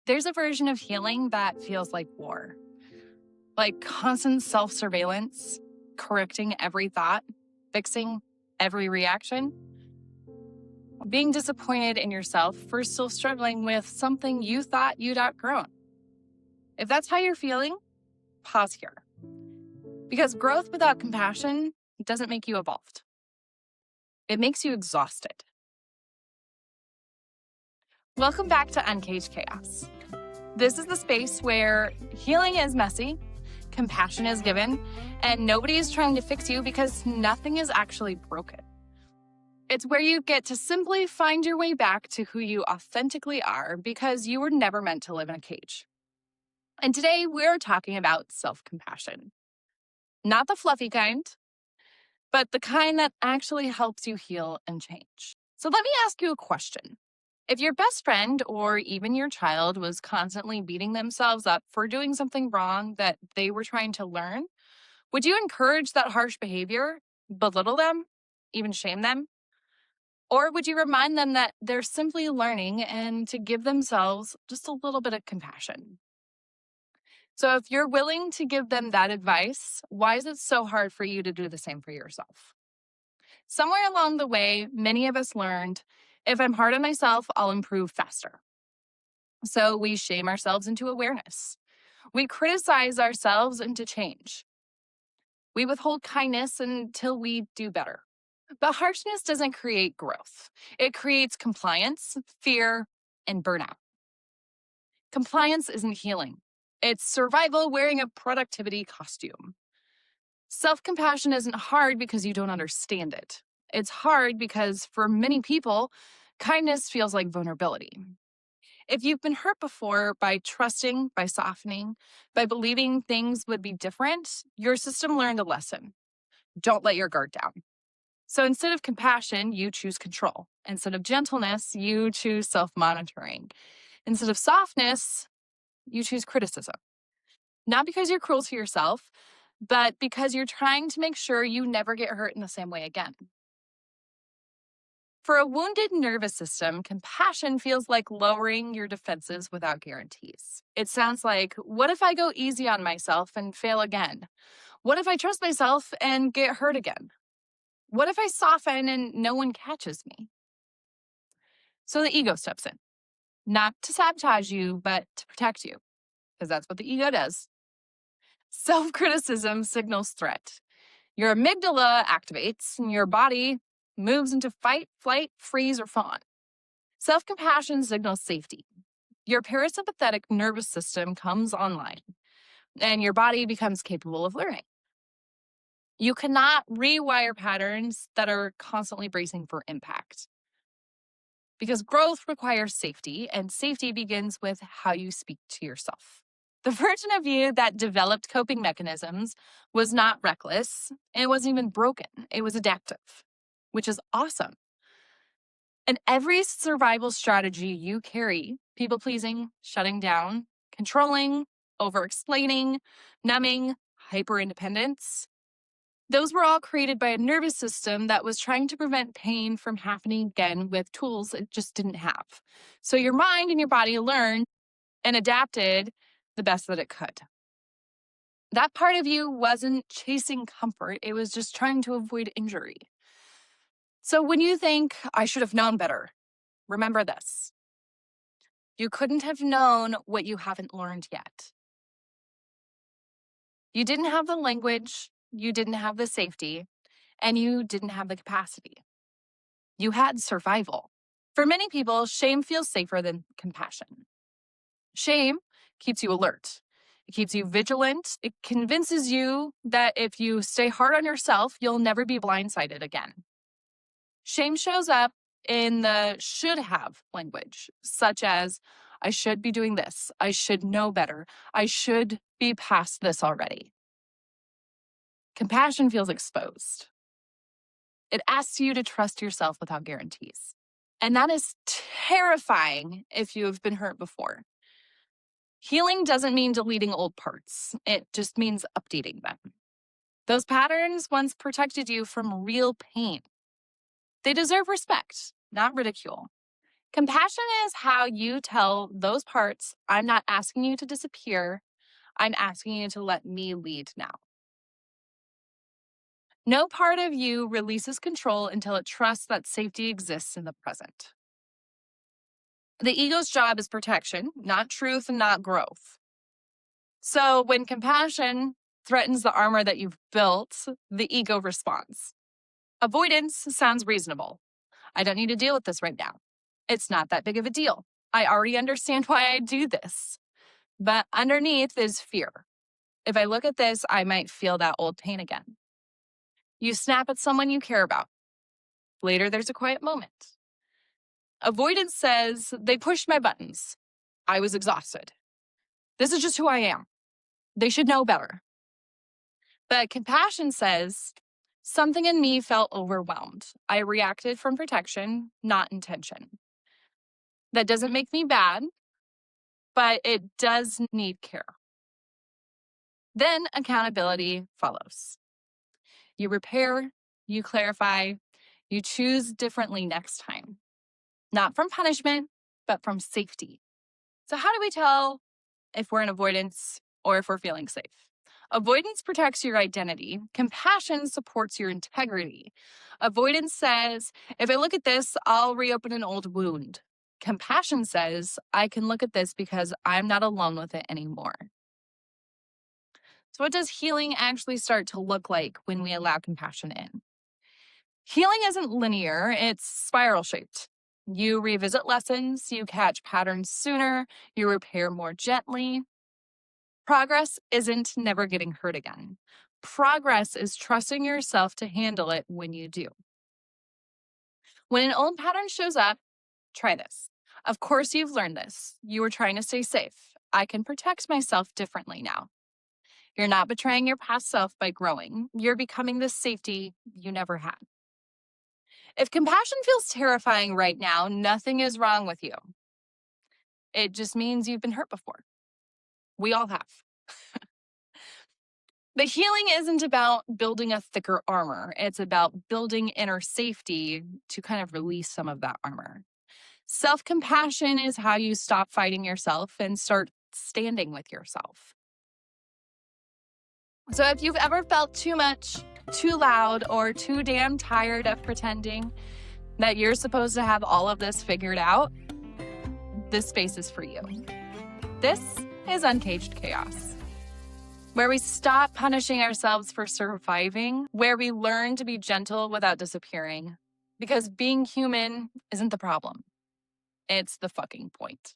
There's a version of healing that feels like war, like constant self surveillance, correcting every thought, fixing every reaction, being disappointed in yourself for still struggling with something you thought you'd outgrown. If that's how you're feeling, pause here. Because growth without compassion doesn't make you evolved, it makes you exhausted. Welcome back to Uncaged Chaos. This is the space where healing is messy, compassion is given, and nobody is trying to fix you because nothing is actually broken. It's where you get to simply find your way back to who you authentically are because you were never meant to live in a cage. And today we're talking about self-compassion. Not the fluffy kind, but the kind that actually helps you heal and change. So let me ask you a question. If your best friend or even your child was constantly beating themselves up for doing something wrong that they were trying to learn, would you encourage that harsh behavior, belittle them, even shame them? Or would you remind them that they're simply learning and to give themselves just a little bit of compassion? So if you're willing to give them that advice, why is it so hard for you to do the same for yourself? Somewhere along the way, many of us learned, if I'm hard on myself, I'll improve faster. So we shame ourselves into awareness. We criticize ourselves into change. We withhold kindness until we do better. But harshness doesn't create growth. It creates compliance, fear, and burnout. Compliance isn't healing. It's survival wearing a productivity costume. Self-compassion isn't hard because you don't understand it. It's hard because for many people, kindness feels like vulnerability. If you've been hurt before by trusting, by softening, by believing things would be different, your system learned a lesson. Don't let your guard down. So instead of compassion, you choose control. Instead of gentleness, you choose self-monitoring. Instead of softness, you choose criticism. Not because you're cruel to yourself, but because you're trying to make sure you never get hurt in the same way again. For a wounded nervous system, compassion feels like lowering your defenses without guarantees. It sounds like, what if I go easy on myself and fail again? What if I trust myself and get hurt again? What if I soften and no one catches me? So the ego steps in, not to sabotage you, but to protect you, because that's what the ego does. Self-criticism signals threat. Your amygdala activates and your body moves into fight, flight, freeze, or fawn. Self-compassion signals safety. Your parasympathetic nervous system comes online and your body becomes capable of learning. You cannot rewire patterns that are constantly bracing for impact because growth requires safety, and safety begins with how you speak to yourself. The version of you that developed coping mechanisms was not reckless. It wasn't even broken. It was adaptive, which is awesome. And every survival strategy you carry, people pleasing, shutting down, controlling, over explaining, numbing, hyper independence, those were all created by a nervous system that was trying to prevent pain from happening again with tools it just didn't have. So your mind and your body learned and adapted the best that it could. That part of you wasn't chasing comfort, it was just trying to avoid injury. So when you think, I should have known better, remember this. You couldn't have known what you haven't learned yet. You didn't have the language, you didn't have the safety, and you didn't have the capacity. You had survival. For many people, shame feels safer than compassion. Shame keeps you alert. It keeps you vigilant. It convinces you that if you stay hard on yourself, you'll never be blindsided again. Shame shows up in the should have language, such as, I should be doing this. I should know better. I should be past this already. Compassion feels exposed. It asks you to trust yourself without guarantees. And that is terrifying if you have been hurt before. Healing doesn't mean deleting old parts. It just means updating them. Those patterns once protected you from real pain. They deserve respect, not ridicule. Compassion is how you tell those parts, I'm not asking you to disappear. I'm asking you to let me lead now. No part of you releases control until it trusts that safety exists in the present. The ego's job is protection, not truth and not growth. So when compassion threatens the armor that you've built, the ego responds. Avoidance sounds reasonable. I don't need to deal with this right now. It's not that big of a deal. I already understand why I do this. But underneath is fear. If I look at this, I might feel that old pain again. You snap at someone you care about. Later, there's a quiet moment. Avoidance says, they pushed my buttons. I was exhausted. This is just who I am. They should know better. But compassion says, something in me felt overwhelmed. I reacted from protection, not intention. That doesn't make me bad, but it does need care. Then accountability follows. You repair, you clarify, you choose differently next time. Not from punishment, but from safety. So how do we tell if we're in avoidance or if we're feeling safe? Avoidance protects your identity. Compassion supports your integrity. Avoidance says, if I look at this, I'll reopen an old wound. Compassion says, I can look at this because I'm not alone with it anymore. So what does healing actually start to look like when we allow compassion in? Healing isn't linear, it's spiral shaped. You revisit lessons, you catch patterns sooner, you repair more gently. Progress isn't never getting hurt again. Progress is trusting yourself to handle it when you do. When an old pattern shows up, try this. Of course, you've learned this. You were trying to stay safe. I can protect myself differently now. You're not betraying your past self by growing. You're becoming the safety you never had. If compassion feels terrifying right now, nothing is wrong with you. It just means you've been hurt before. We all have. The healing isn't about building a thicker armor. It's about building inner safety to kind of release some of that armor. Self-compassion is how you stop fighting yourself and start standing with yourself. So if you've ever felt too much, too loud, or too damn tired of pretending that you're supposed to have all of this figured out, this space is for you. This is Uncaged Chaos, where we stop punishing ourselves for surviving, where we learn to be gentle without disappearing, because being human isn't the problem. It's the fucking point.